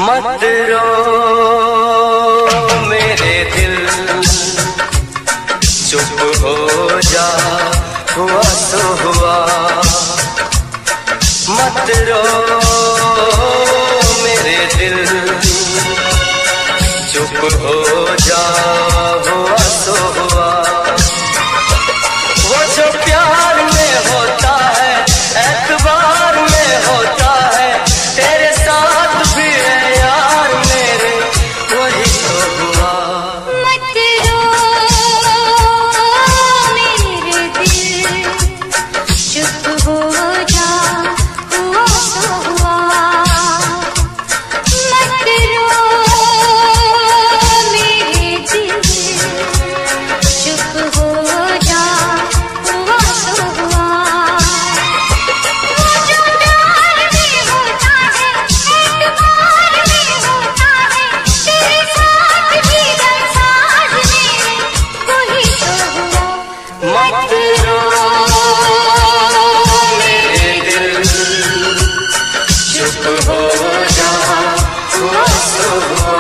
मत रो मेरे दिल, चुप हो जा, हुआ तो हुआ। मत रो मेरे दिल, चुप हो जा, हुआ तो हुआ। वो जो प्यार में होता है, एतबार में होता है, तेरे साथ भी है यार मेरे, वही तो हुआ। मत रो मेरे दिल, चुप हो जा, हुआ तो हुआ। मत रो मेरे दिल, चुप हो जा, हुआ तो हुआ। वो जो प्यार में होता है, एतबार में होता है, तेरे साथ भी दरसाज मेरे, वही तो हुआ। मत रो मेरे दिल, चुप हो जा, हुआ तो हुआ।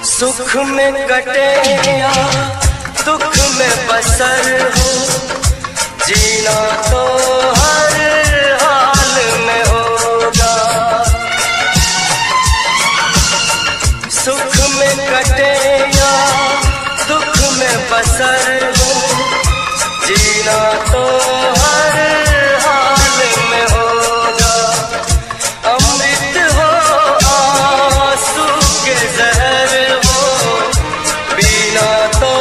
सुख में कटे या दुख में बसर हो, जीना तो हर हाल में होगा। सुख में कटे या दुख में बसर हो, जीना तो हर हाल में होगा। अमृत हो आंसू के जहर हो, पीना तो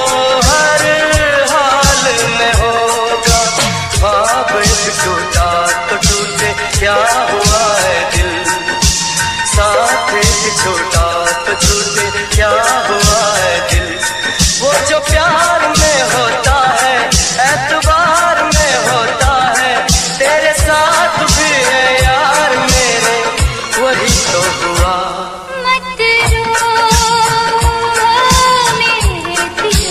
हर हाल में होगा। ख्वाब टूटा तो टूटे, क्या हुआ है दिल, साथ छोटा तो छूटे, क्या हुआ है दिल। वो जो प्यार में होता है, एतबार में होता है, तेरे साथ भी है यार मेरे, वही तो हुआ। मत रो मेरे दिल,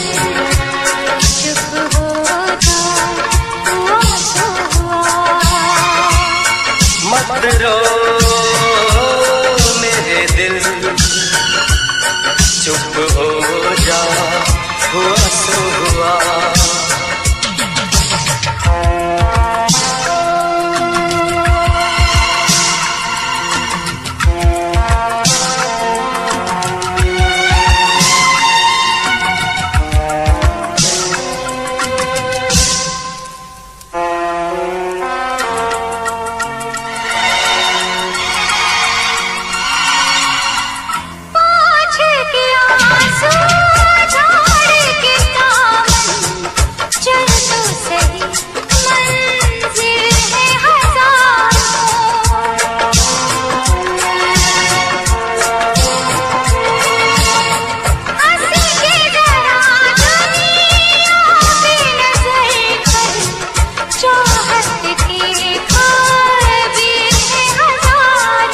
चुप हो जा, हुआ तो हुआ। मत रो मेरे दिल, चुप हो जा, हुआ तो हुआ। पाँच के आंसू झाड़ के दामन, चल तो सही, मंजिल है हजारों। हंसी के जरा दुनिया पे नजर कर, चाहत के ख्वाब है हजार।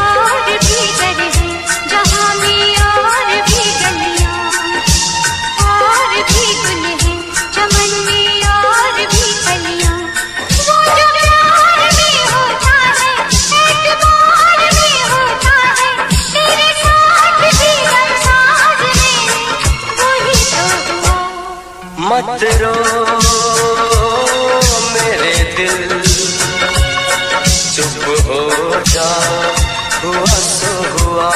और भी घर है जहाँ में, और भी गलियाँ, और भी गुल है चमन में, और भी कलियाँ। वो जो प्यार में होता है, एतबार में होता है, तेरे साथ भी दरसाज मेरे, वही तो हुआ। मत रो दिल चुप हो जा, हुआ सो हुआ।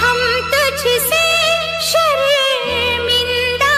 हम तुझसे शर्मिंदा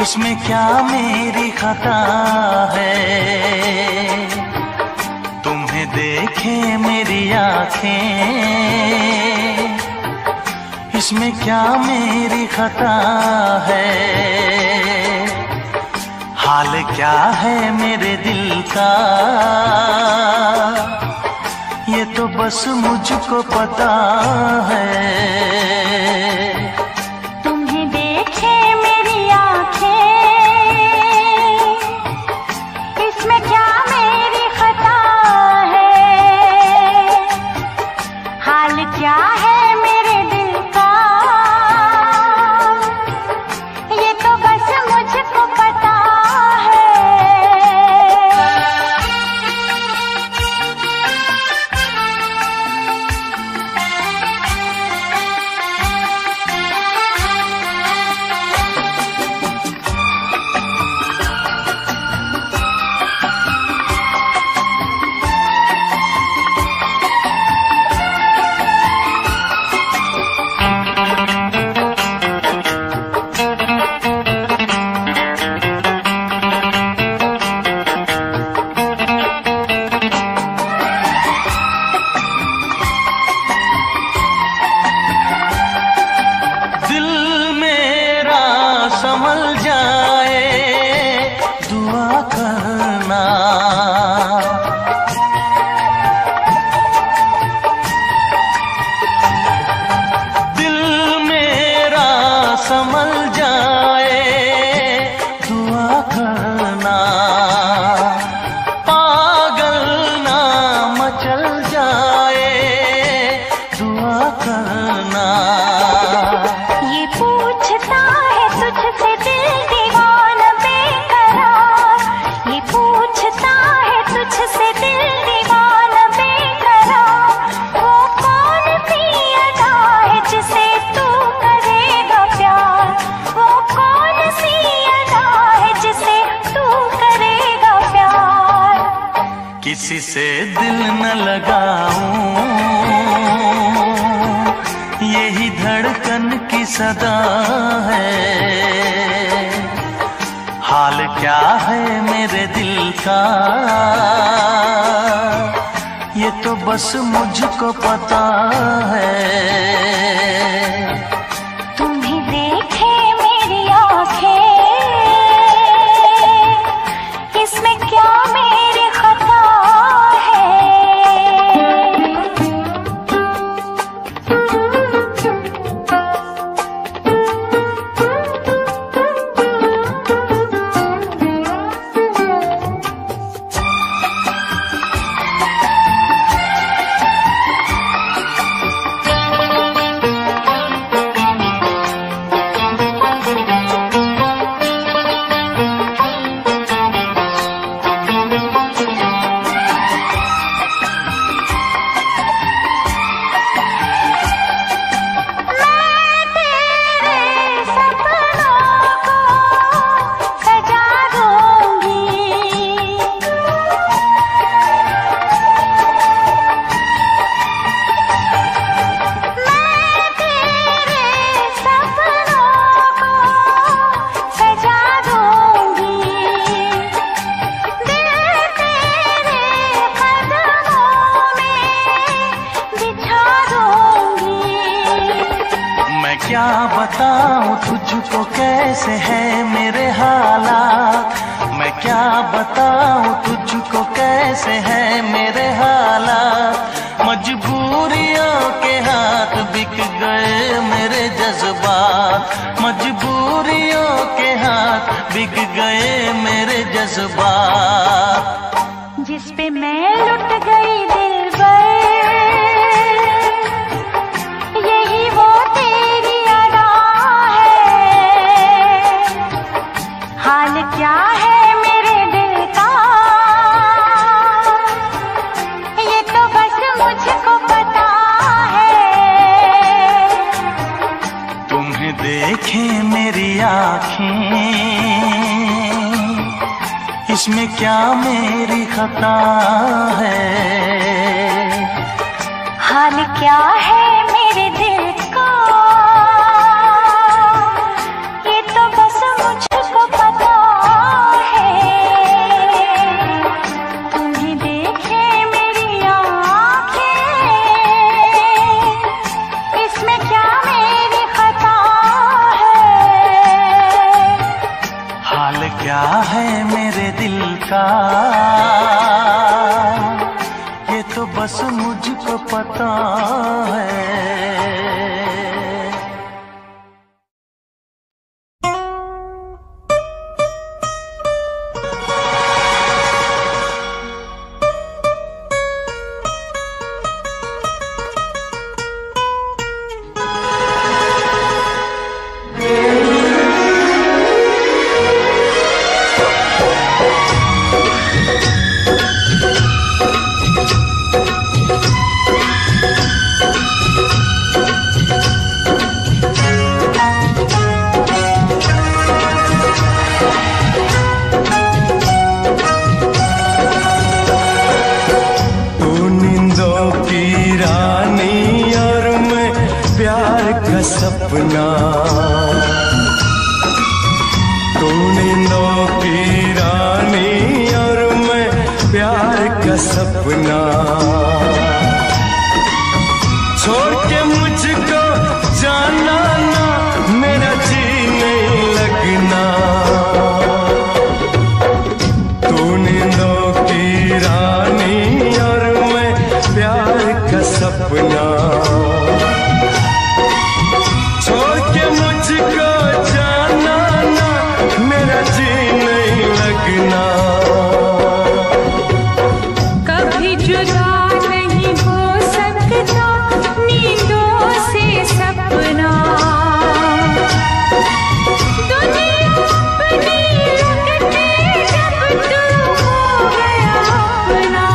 इसमें क्या मेरी खता है, तुम्हें देखे मेरी आँखें, इसमें क्या मेरी खता है। हाल क्या है मेरे दिल का ये तो बस मुझको पता है। तुम्हें देखे मेरी आँखें, इसमें क्या मेरी खता है। हाल क्या है मेरे दिल का ये तो बस मुझको पता है। संभल जाए दुआ करना, दिल मेरा संभल जाए दुआ करना, पागल ना मचल जाए दुआ करना। ये पूछता है तुझसे दिल दीवाना बेकरार, ये पूछता है तुझसे दिल दीवाना बेकरार। वो कौन सी अदा है जिसे तू करेगा प्यार, वो कौन सी अदा है जिसे तू करेगा प्यार। किसी से दिल न लगाऊं यही धड़कन की सदा है। हाल क्या है मेरे दिल का ये तो बस मुझको पता है। तुम्हें देखे मेरी आँखें, इसमें क्या मेरी खता है। कैसे है मेरे हालात, मैं क्या बताऊं तुझको कैसे है मेरे हालात। मजबूरियों के हाथ बिक गए मेरे जज्बात, मजबूरियों के हाथ बिक गए मेरे जज्बात। जिस पे मैं लुट गई दिलबर, यही वो तेरी अदा है। हाल क्या है मेरे दिल का, ये तो बस मुझको पता है। तुम्हें देखे मेरी आँखें, इसमें क्या मेरी खता है। हाल क्या है मेरे दिल का, ये तो बस मुझको पता है। तुम्हें देखे मेरी आँखें, इसमें क्या मेरी खता है। हाल क्या है मेरे दिल का, ये तो बस मुझको पता है। सपना तू नींदों की रानी और मैं प्यार का सपना। छोड़ के मुझको जाना ना, मेरा जी नहीं लगना। तू नींदों की रानी और मैं प्यार का सपना। छोड़ के मुझको जाना ना, मेरा जी नहीं लगना। कभी जुदा नहीं हो सकता नींदों से सपना। दुनिया अपनी लगती जब तू हो गया अपना।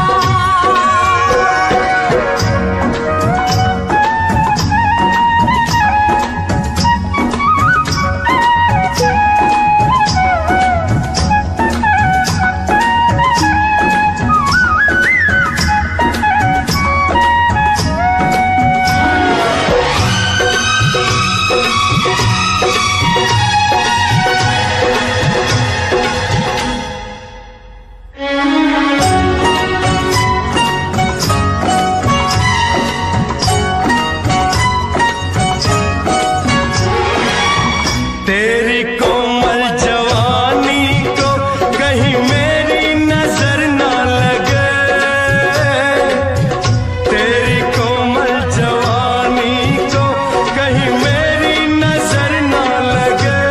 तेरी कोमल जवानी को कहीं मेरी नजर ना लगे। तेरी कोमल जवानी को कहीं मेरी नजर ना लगे।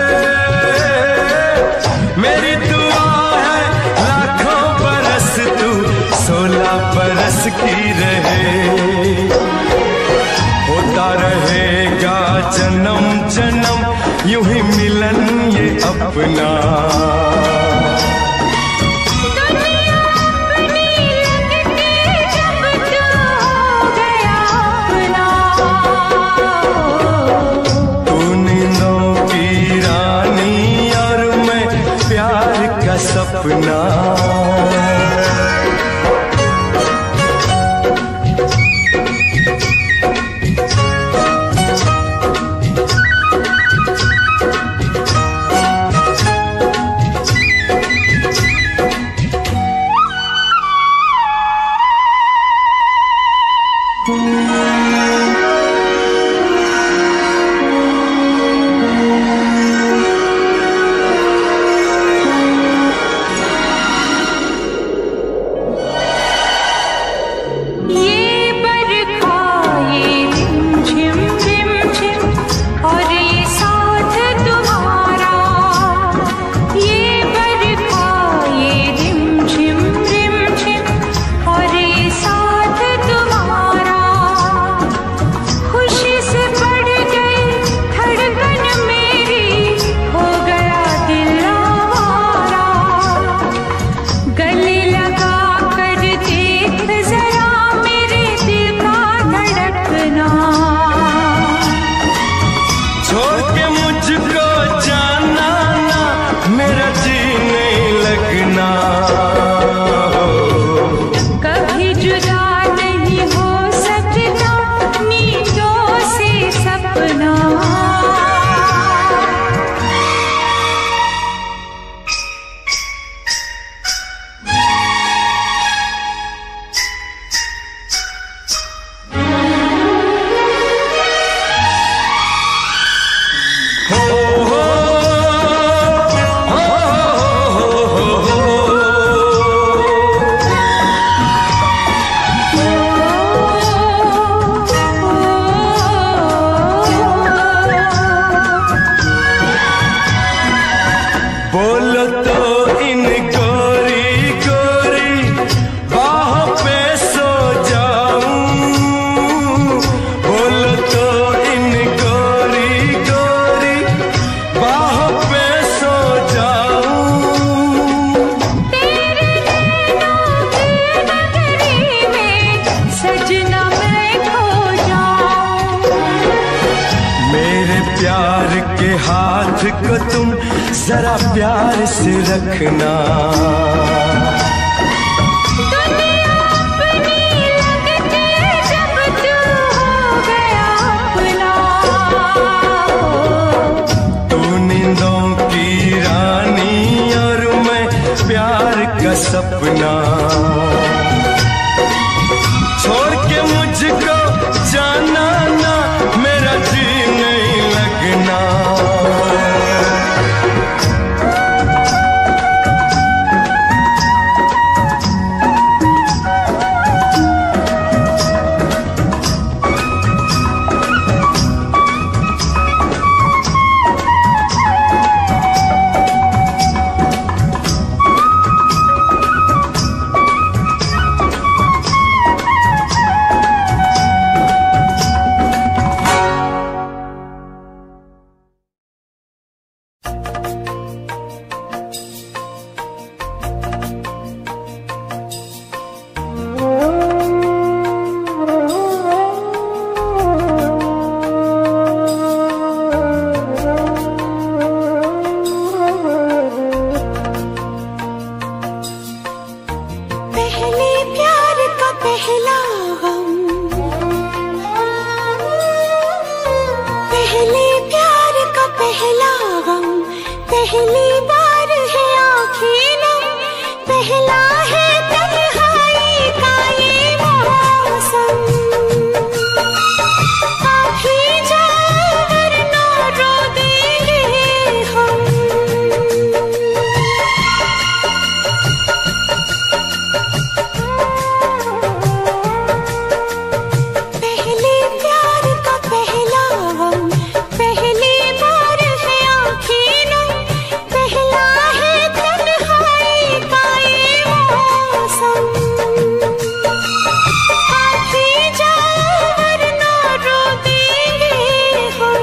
मेरी दुआ है लाखों बरस तू 16 बरस की रहे। होता रहेगा जन्म जन्म यूं ही मिलन ये अपना। दुनिया अपनी लगती जब तू हो गया अपना। तू नींदों की रानी और मैं प्यार का सपना। बोलो तो इन गोरी गोरी बाहों पे सो जाऊं, बोलो तो इन गोरी गोरी बाहों पे सो जाऊं। तेरे नैनों की नगरी में सजना मैं खो जाऊं। मेरे प्यार के हाथ को तुम जरा प्यार से रखना, दुनिया अपनी लगके जब तू हो गया अपना। तू नींदों की रानी और मैं प्यार का सपना। छोड़ के मुझको जाना ना, मेरा जी नहीं लगना। पहले प्यार का पहला गम, पहले प्यार का पहला गम, पहली बार है आँखें नम, पहला है तन्हाई का ये मौसम। आप ही जाओ वरना रो देंगे हम। पहले प्यार का पहला गम, पहली बार है आँखें नम, पहला है तन्हाई का ये मौसम। आप ही जाओ वरना रो देंगे हम।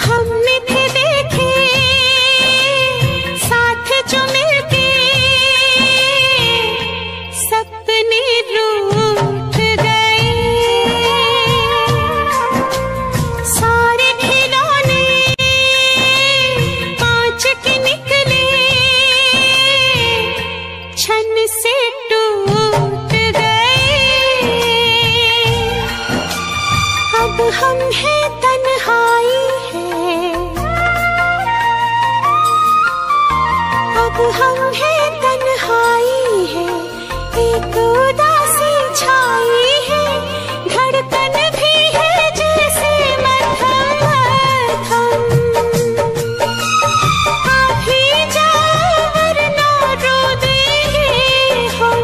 हमने थे देखे साथ जो मिलके, सपने रूठ गए। सारे खिलौने कांच के निकले, छन से टूट गए। अब हम हैं तन्हाई है, अब हम हैं तन्हाई है, एक उदासी छाई है, धड़कन भी है जैसे मध्यम मध्यम। आप ही जाओ वरना रो देंगे हम।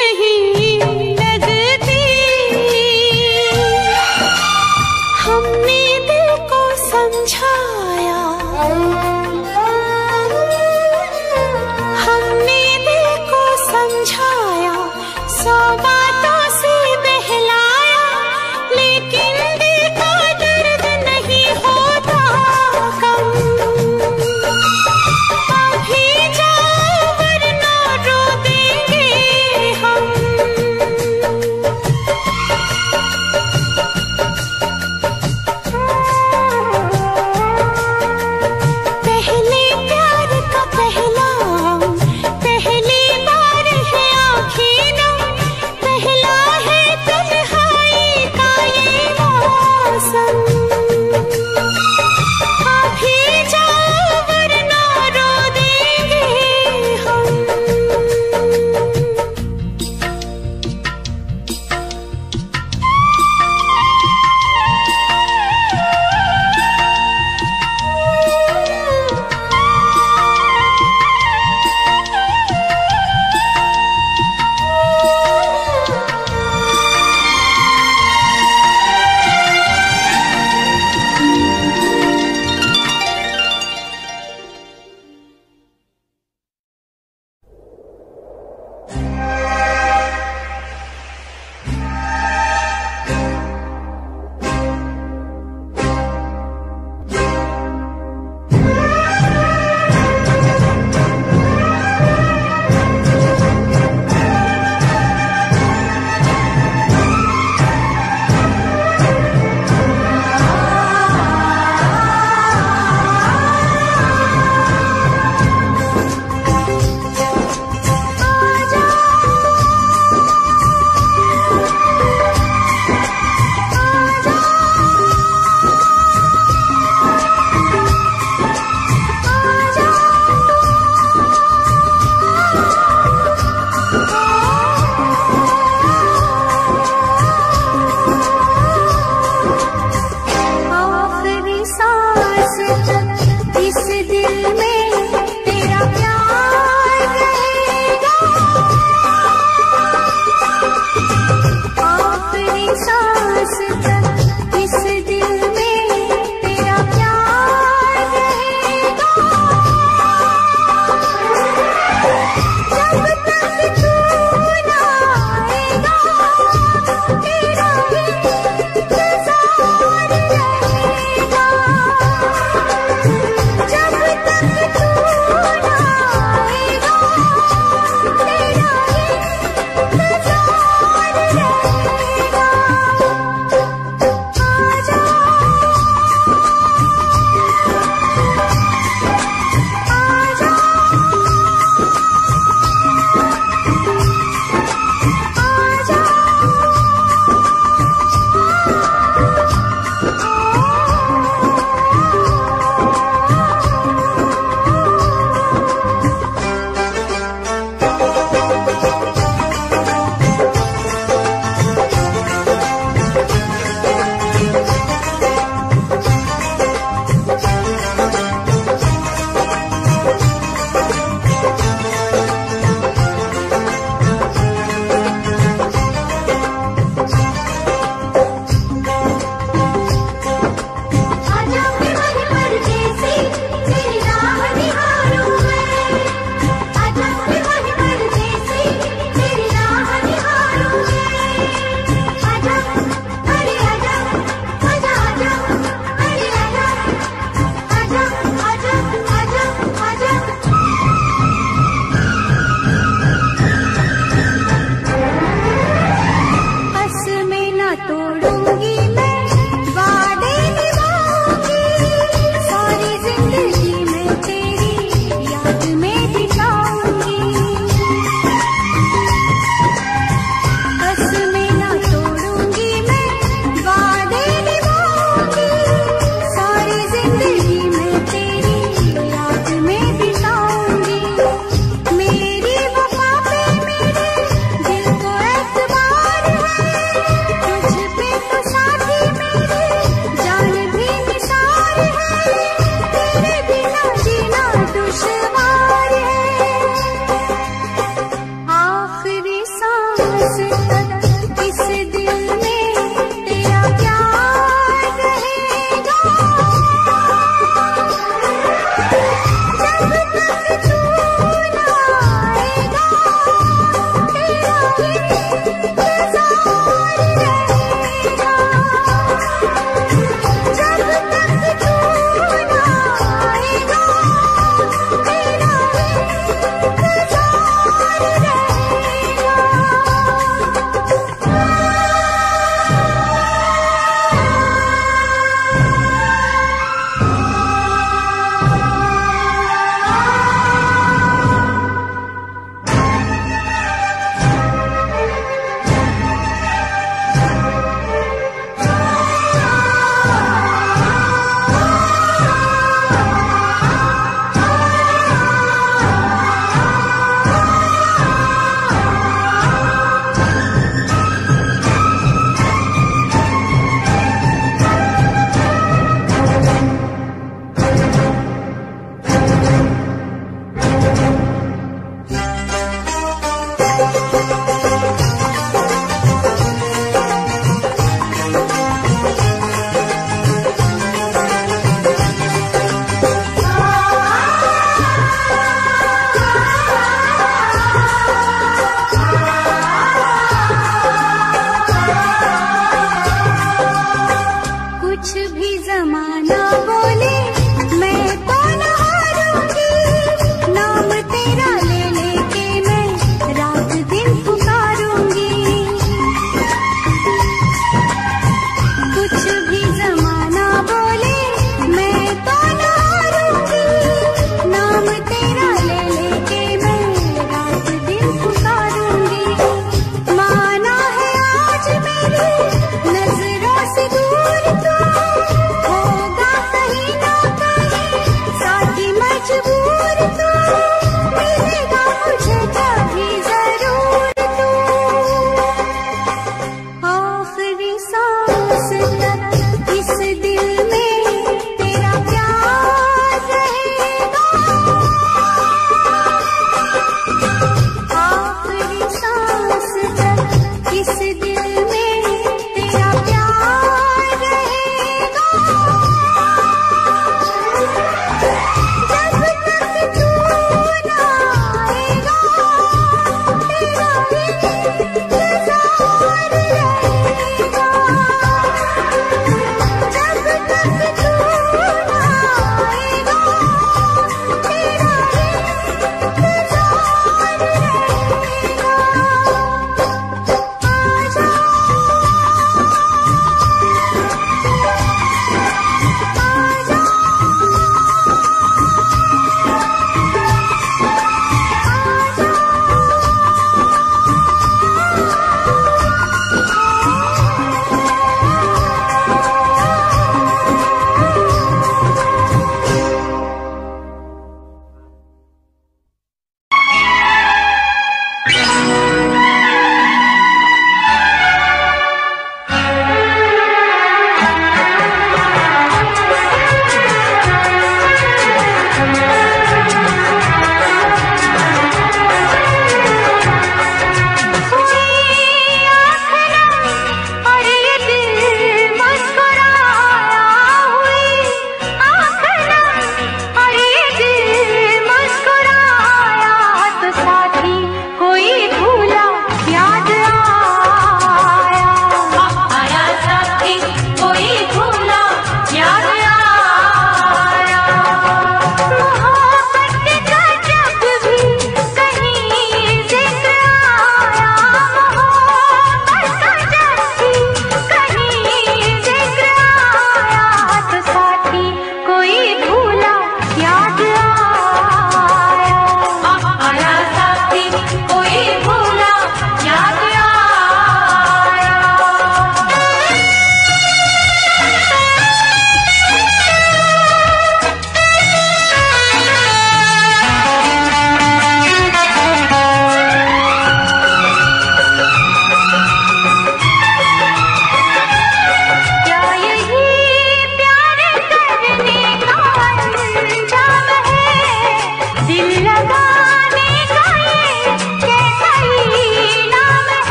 नहीं लगती। हमने दिल को समझाया, हमने दिल को समझाया, 100 बातों से बहलाया, लेकिन दिल का दर्द नहीं होता कम। अभी जाओ वरना रो देंगे हम। पहले प्यार का पहला, पहली बार है आँखें नम,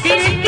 दिल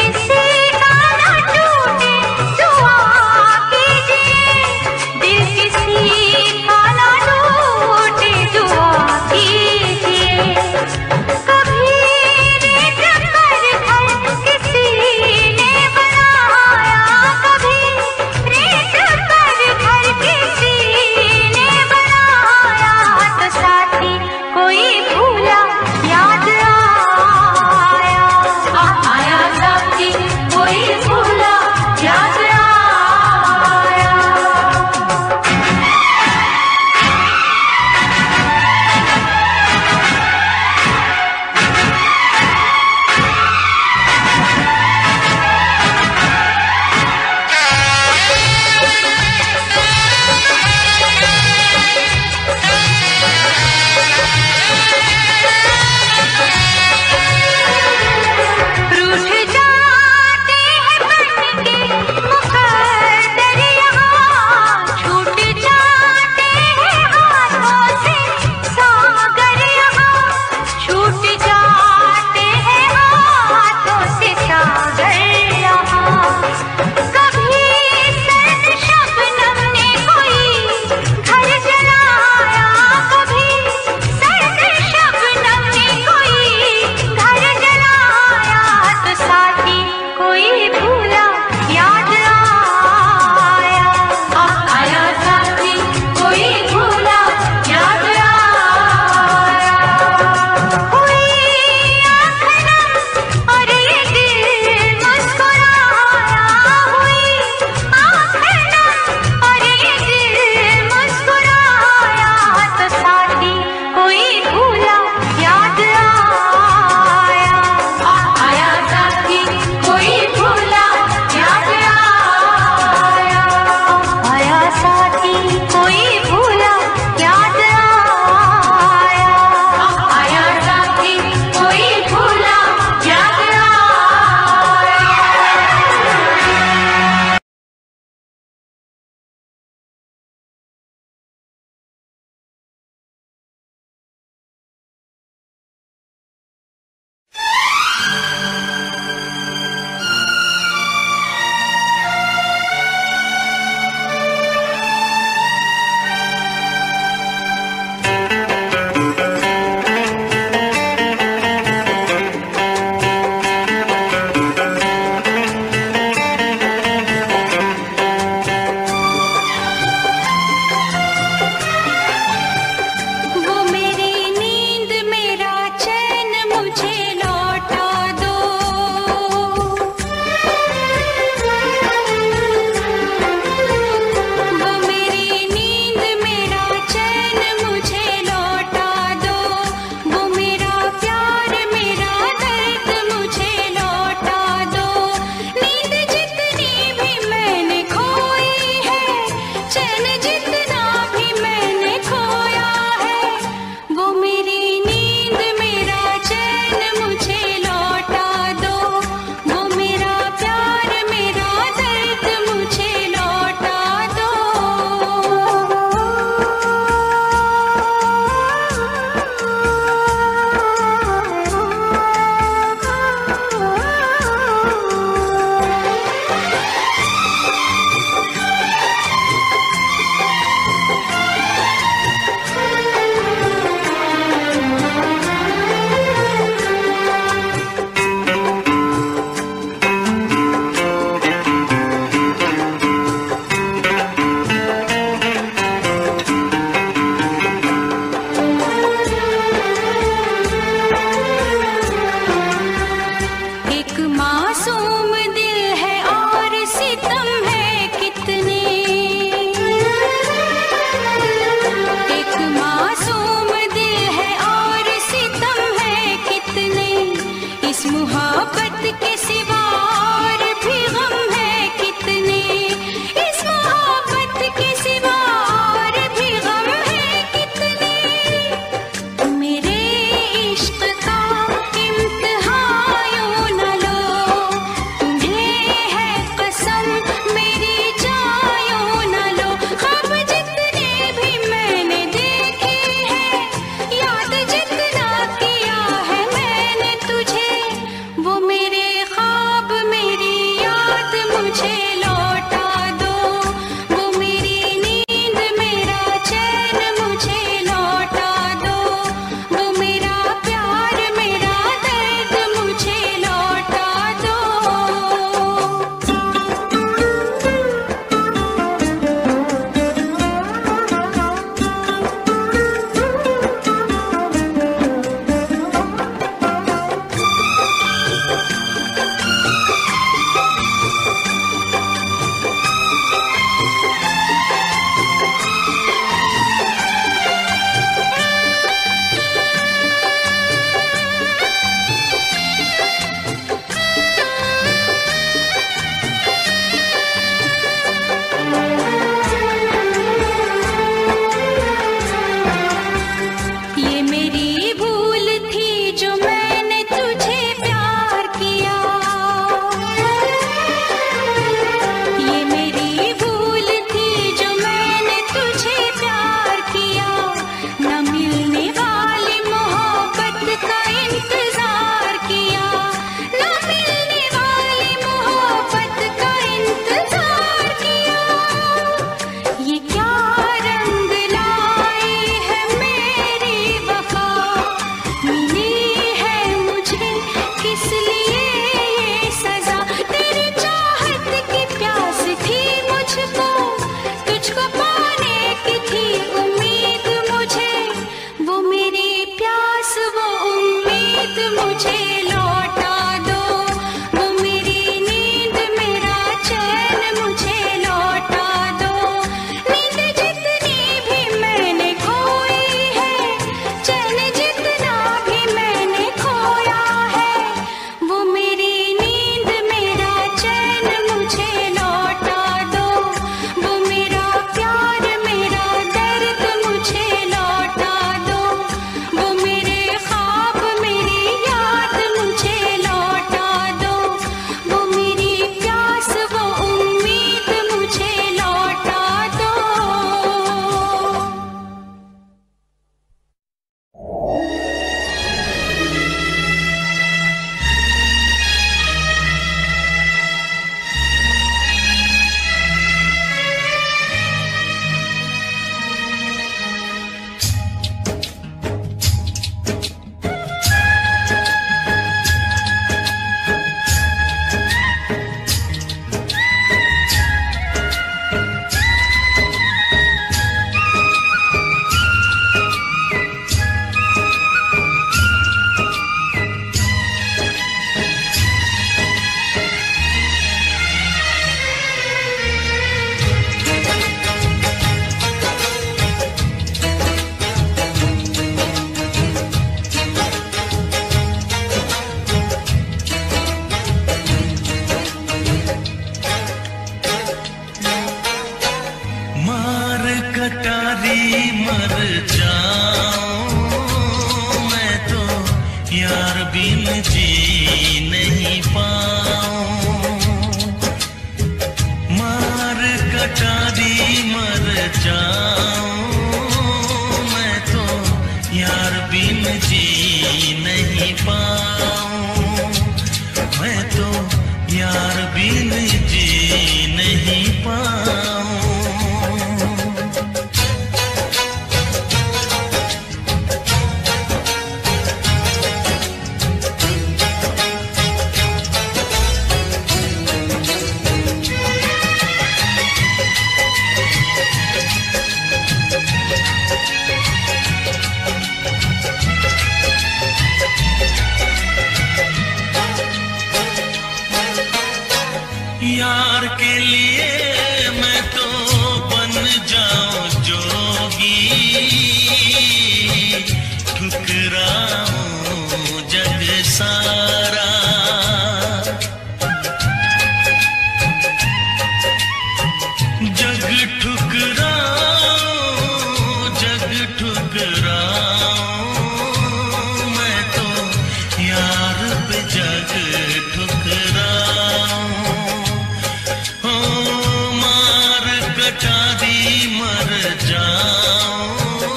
यार के लिए मैं तो बन जाऊं जोगी, ठुकराऊं जग सारा। जग ठुकराऊं, जग ठुकराऊं, मैं तो यार पे जग ठुकराऊं। हो मार कटा दी मर जाऊं,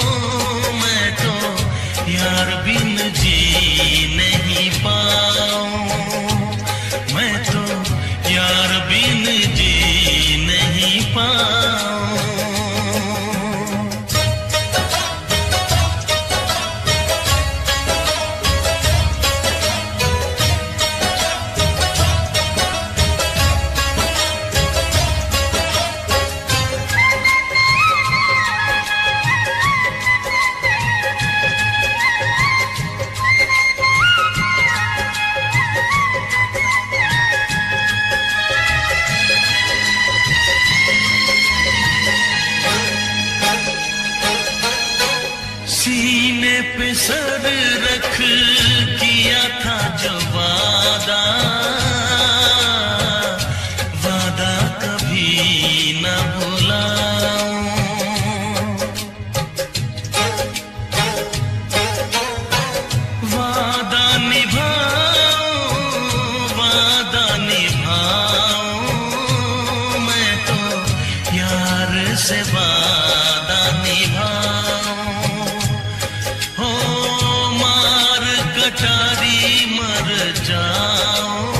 मैं तो यार बिन जी नहीं पाऊं, मैं तो यार बिन जी नहीं पाऊं। सीने पे सर रख किया था जो वादा, वादा कभी न भुलाऊं। वादा निभाऊं, वादा निभाऊं, मैं तो यार से वादा निभाऊं। हो मार कटारी मर जाऊं,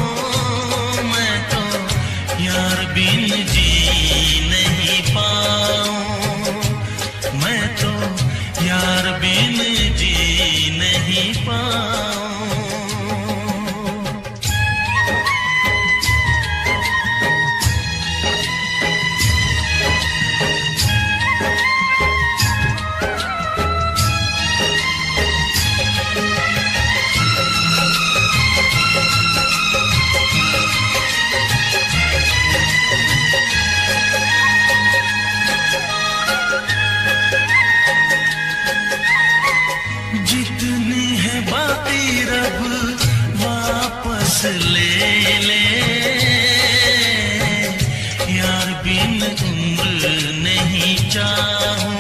मैं तो यार बिन जी नहीं पाऊं, मैं तो यार बिन जी नहीं पाऊं। जितनी है बाकी रब वापस ले ले, यार बिन उम्र नहीं चाहूं।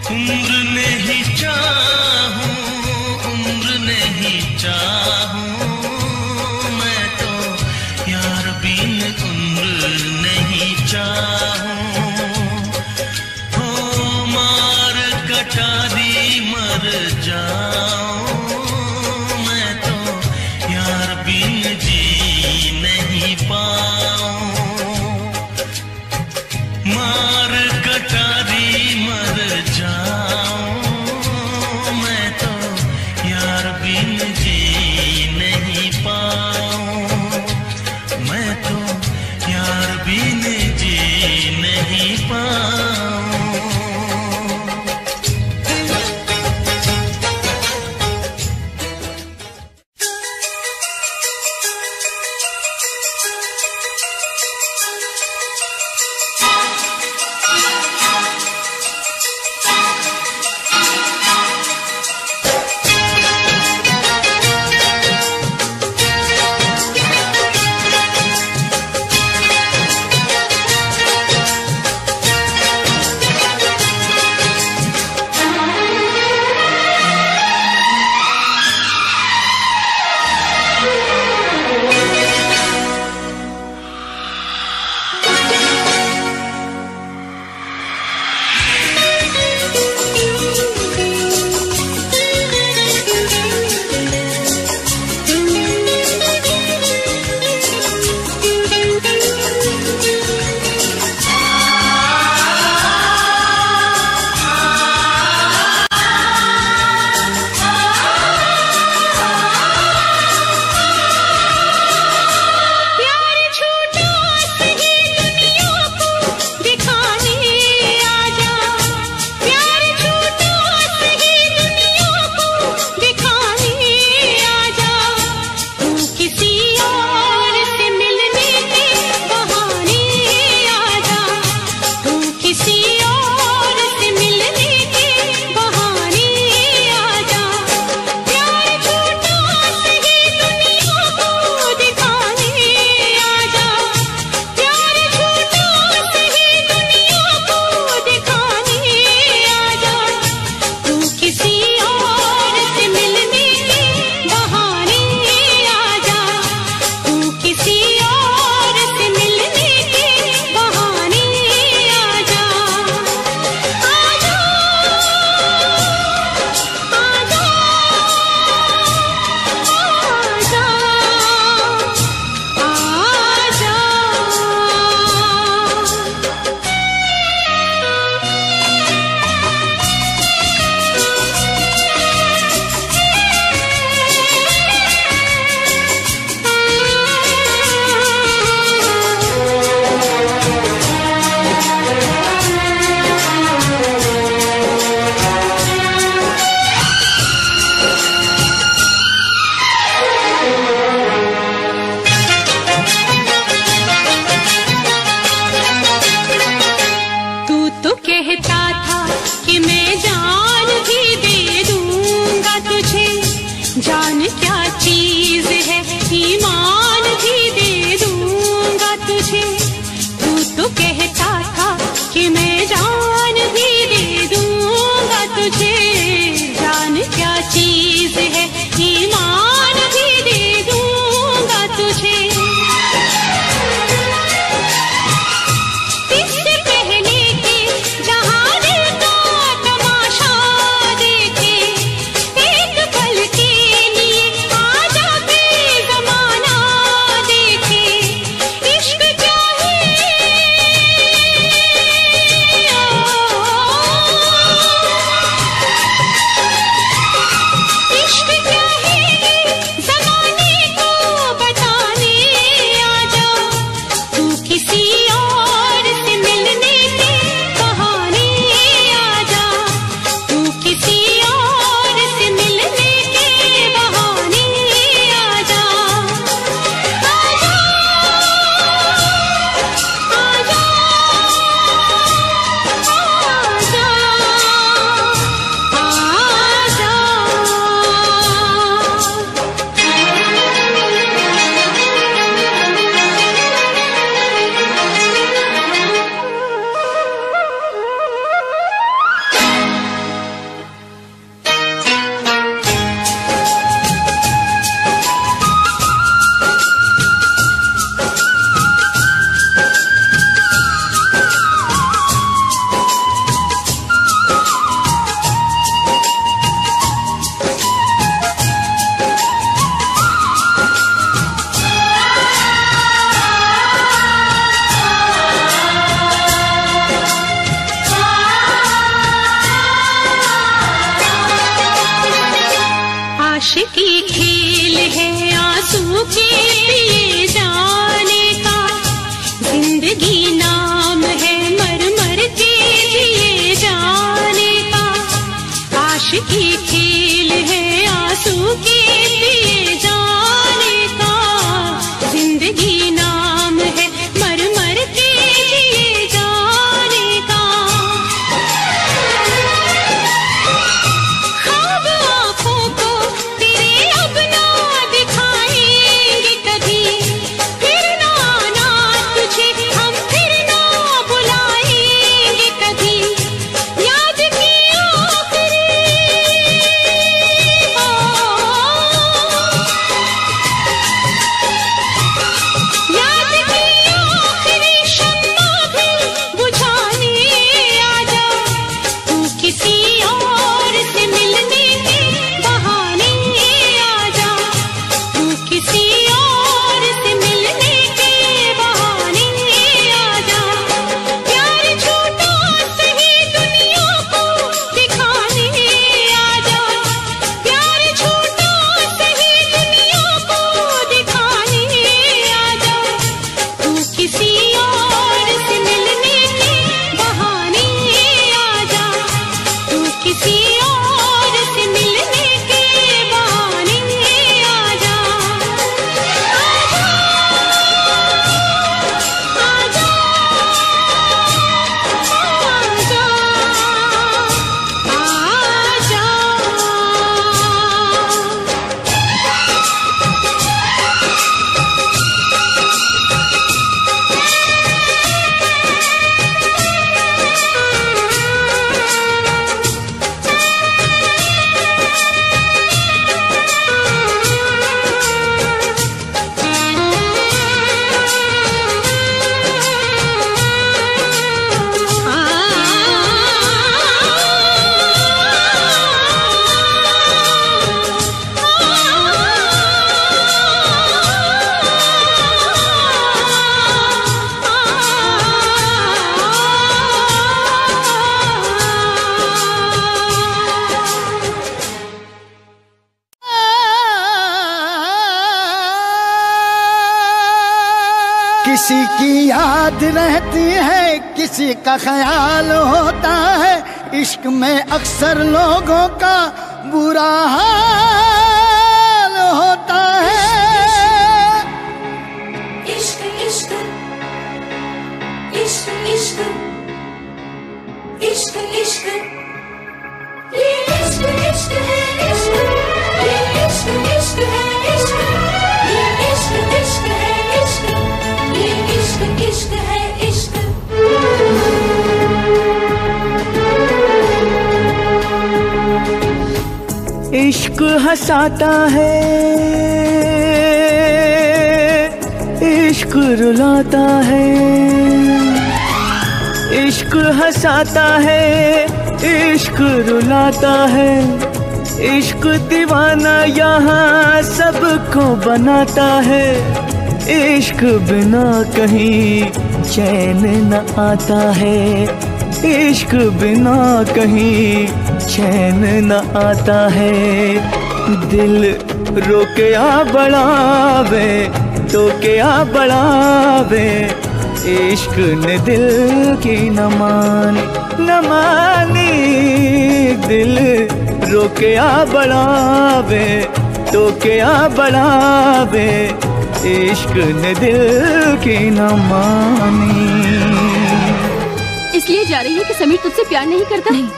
उम्र नहीं चाहूं, उम्र नहीं चाहूं, मैं तो यार बिन उम्र नहीं चाहूं। कटारी मर जाऊं, मैं तो यार बिन जी नहीं पाऊं। मार कटारी मर जाऊं, मैं तो यार बिन जी नहीं पाऊं, मैं तो यार बिन जी नहीं पाऊं। जान क्या चीज है, ईमान भी दे दूंगा तुझे। तू तो कहता था कि मैं जान भी दे दूंगा तुझे। जान क्या चीज है, ईमान भी दे दूंगा तुझे। इससे पहले कि जहां दिल का तमाशा देखे, एक पल के लिए आजा के जमाना देखे। इश्क क्या है, इश्क क्या है, जमाने को बताने आजा। तू किसी और से मिलने के बहाने आजा। तू किसी और से मिलने के बहाने आजा। आजा आजा आशिकी खेल है आंसू के पिए जाने का। जिंदगी नाम है मर मर के जिए जाने का। आशिकी खेल है आंसू के पिए जाने का। जिंदगी नाम है मर मर के जिए जाने का। ख्वाब आँखों को तेरे अब ना दिखाएंगे कभी। फिर ना आना तुझे हम फिर ना बुलाएंगे कभी। याद की आखिरी याद की आखिरी शम्मा भी बुझाने आजा। तू किसी और से मिलने के बहाने आजा। तू किसी और से मिलने के बहाने आजा। प्यार झूठा सही दुनिया को दिखाने आजा। प्यार झूठा सही दुनिया को दिखाने आजा। तू किसी और से मिलने के बहाने आजा। तू किसी और से मिलने के बहाने आजा। आजा आजा किसी की याद रहती है, किसी का ख्याल होता है। इश्क में अक्सर लोगों का बुरा हाल होता है। इश्क इश्क इश्क इश्क इश्क इश्क ये इश्क इश्क है इश्क ये इश्क इश्क हंसाता है, इश्क रुलाता है, इश्क हंसाता है, इश्क रुलाता है, इश्क दीवाना यहाँ सबको बनाता है, इश्क बिना कहीं चैन न आता है, इश्क बिना कहीं चैन न आता है। दिल रोके आ बढ़ावे तो क्या बढ़ावे, इश्क ने दिल की न मानी, दिल रोके आ बढ़ावे तो क्या बढ़ावे, इश्क ने दिल की न मानी। इसलिए जा रही है कि समीर तुझसे प्यार नहीं करता? नहीं,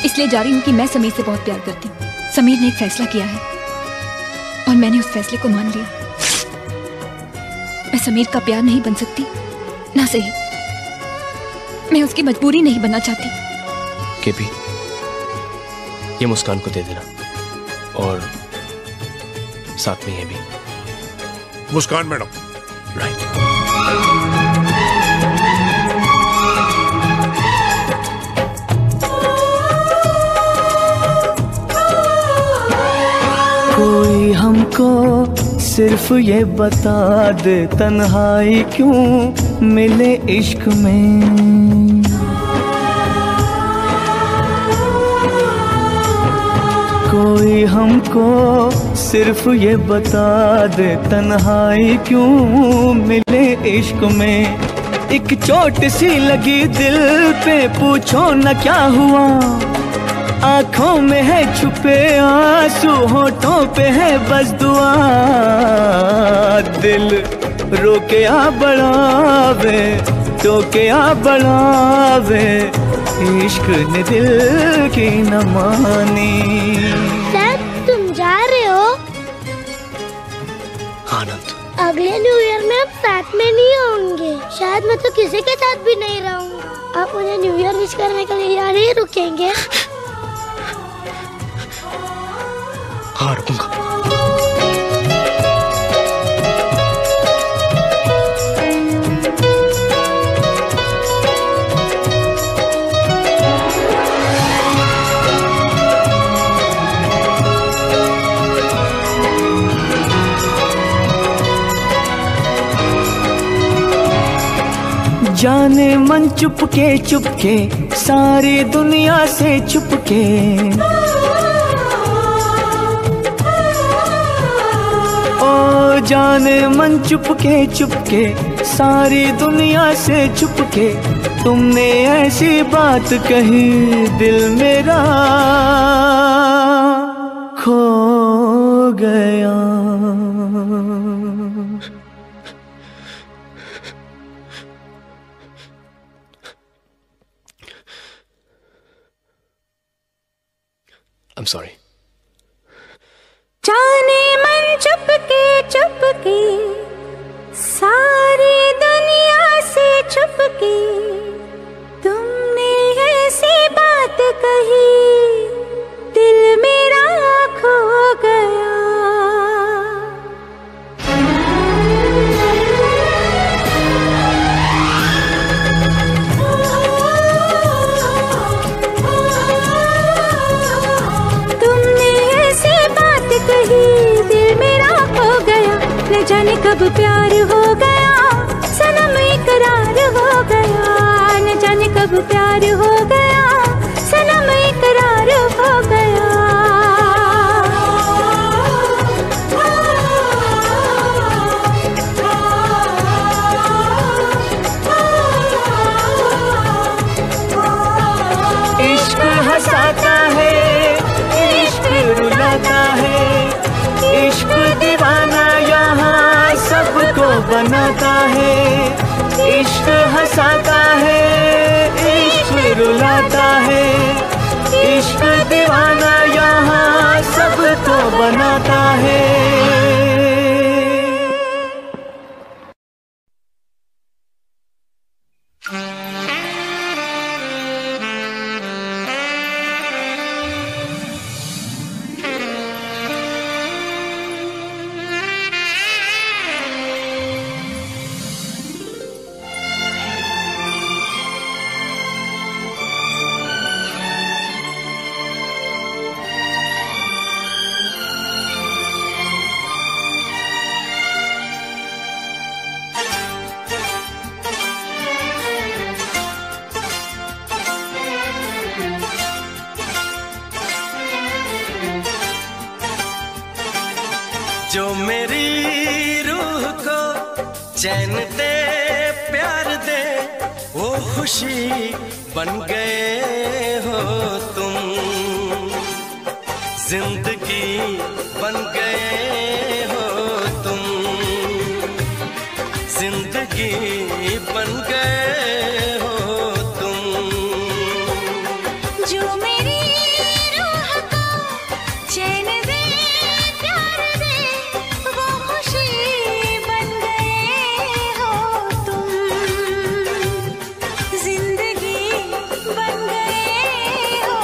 इसलिए जा रही हूँ कि मैं समीर से बहुत प्यार करती हूँ। समीर ने एक फैसला किया है और मैंने उस फैसले को मान लिया। मैं समीर का प्यार नहीं बन सकती, ना सही मैं उसकी मजबूरी नहीं बनना चाहती। केपी, ये मुस्कान को दे देना और साथ में ये भी। मुस्कान मैडम। राइट। कोई हमको सिर्फ ये बता दे तन्हाई क्यों मिले इश्क में, कोई हमको सिर्फ ये बता दे तन्हाई क्यों मिले इश्क में। एक चोट सी लगी दिल पे पूछो न क्या हुआ, आँखों में है छुपे आंसू होठों पे है बस दुआ, दिल रोके आ बढ़ावे तो क्या बढ़ावे, इश्क ने दिल की न मानी। सर तुम जा रहे हो? आनंद, अगले न्यू ईयर में अब साथ में नहीं होंगे, शायद मैं तो किसी के साथ भी नहीं रहूंगा। आप मुझे न्यू ईयर विश करने के लिए यहाँ नहीं रुकेंगे? हाँ रुकूंगा। जाने मन चुपके सारी दुनिया से चुपके, ओ जाने मन चुपके सारी दुनिया से चुपके, तुमने ऐसी बात कही दिल मेरा खो गया। I'm sorry. जाने मन चुपके सारी दुनिया से चुपके, तुमने ऐसी बात कही दिल मेरा खो गया। न जाने कब प्यार हो गया, सनम इकरार हो गया, न जाने कब प्यार हो गया, सनम इकरार हो गया। इश्क हंसाता है, इश्क रुलाता है, इश्क दीवाना यहाँ सबको बनाता है, इश्क हंसाता है, इश्क रुलाता है, इश्क दीवाना यहाँ सबको बनाता है। जो मेरी रूह को चैन दे प्यार दे वो खुशी बन गए हो तुम, जिंदगी बन गए हो तुम, जिंदगी बन गए हो तुम। जो मेरी रूह को चैन दे प्यार दे वो खुशी बन गए हो तुम, जिंदगी बन गए हो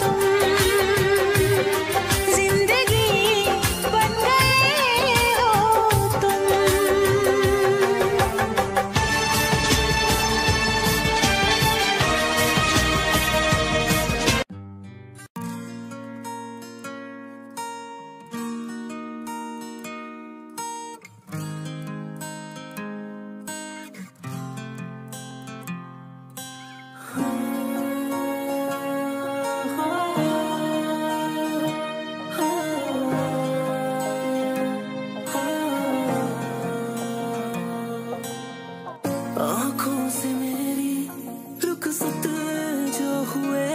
तुम, जिंदगी बन गए हो तुम। आँखों से मेरी रुखसत जो हुए,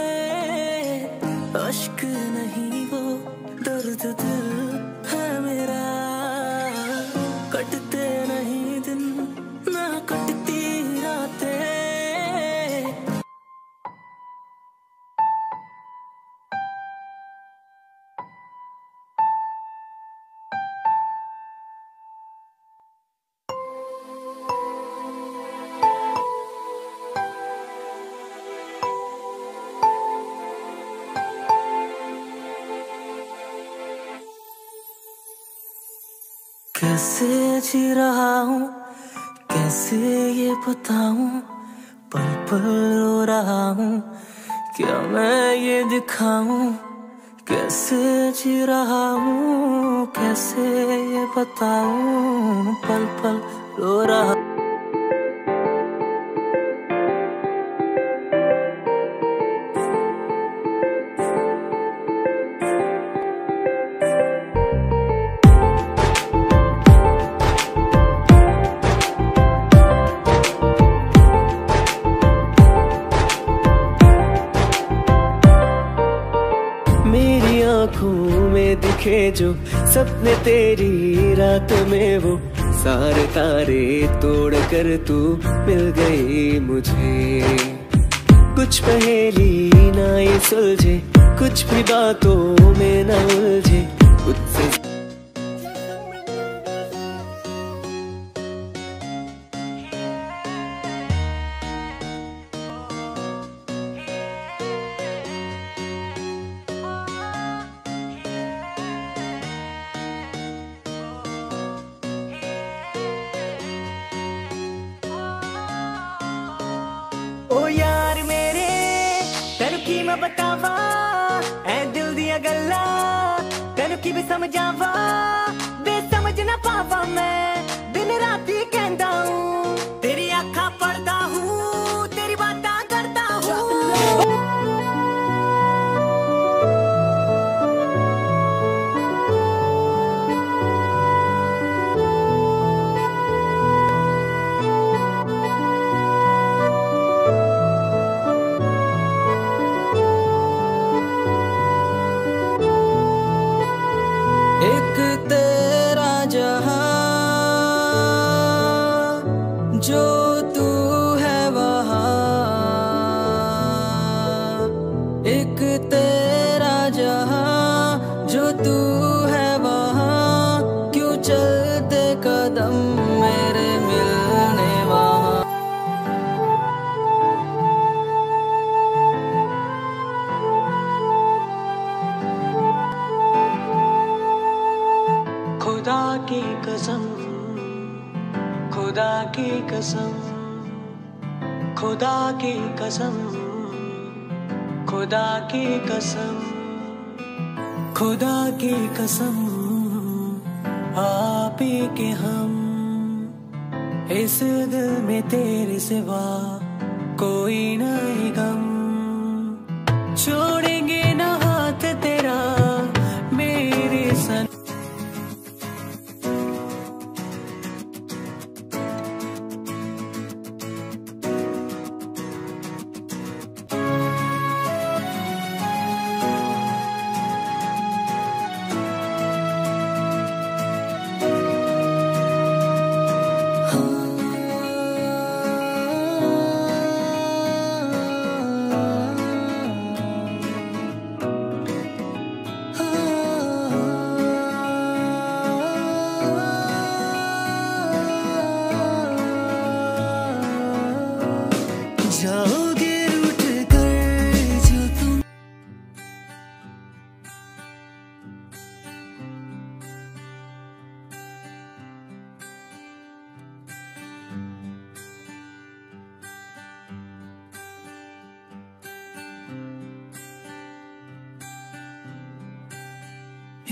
अश्क नहीं वो दर्द दिल है मेरा, कटते नहीं दिन ना कटती रातें। कैसे जी रहा हूँ कैसे ये बताऊं, पल पल रो रहा हूँ क्या मैं ये दिखाऊं, कैसे जी रहा हूँ कैसे ये बताऊं, पल पल रो रहा। मेरी आँखों में दिखे जो सपने तेरी रात में, वो सारे तारे तोड़ कर तू मिल गई मुझे। कुछ पहेली ना ये सुलझे, कुछ भी बातों में ना उलझे, मुझसे ओ यार मेरे तेनू की मैं बतावा, ऐ दिल दिया गल्ला तेनू की भी समझावा, बेसमझ ना पावा मैं दिन राती कहंदा हूँ, तेरी आँखां पढ़दा हूँ तेरी बातां करदा हूँ। एक तेरा जहां जो तू है वहां, एक तेरा जहां जो तू है वहां, क्यों चलते कदम मेरे मिलने वहां। खुदा की कसम खुदा की कसम खुदा की कसम खुदा की कसम खुदा की कसम, आप ही के हम इस दिल में तेरे सिवा कोई नहीं गम, छोड़ेंगे ना हाथ तेरा मेरे सन।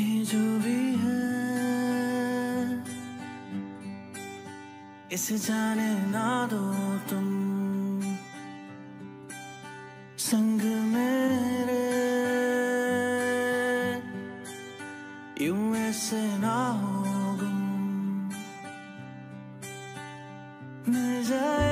ये जो भी है इसे जाने ना दो तुम, संग मेरे यूं ऐसे ना हो गुम, मिल जाए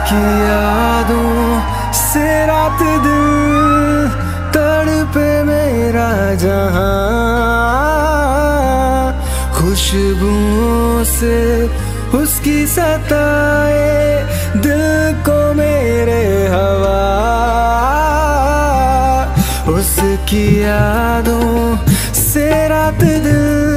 की यादों से रात दिन तड़पे मेरा जहां, खुशबुओं से उसकी सताए दिल को मेरे हवा, उसकी यादों से रात दिन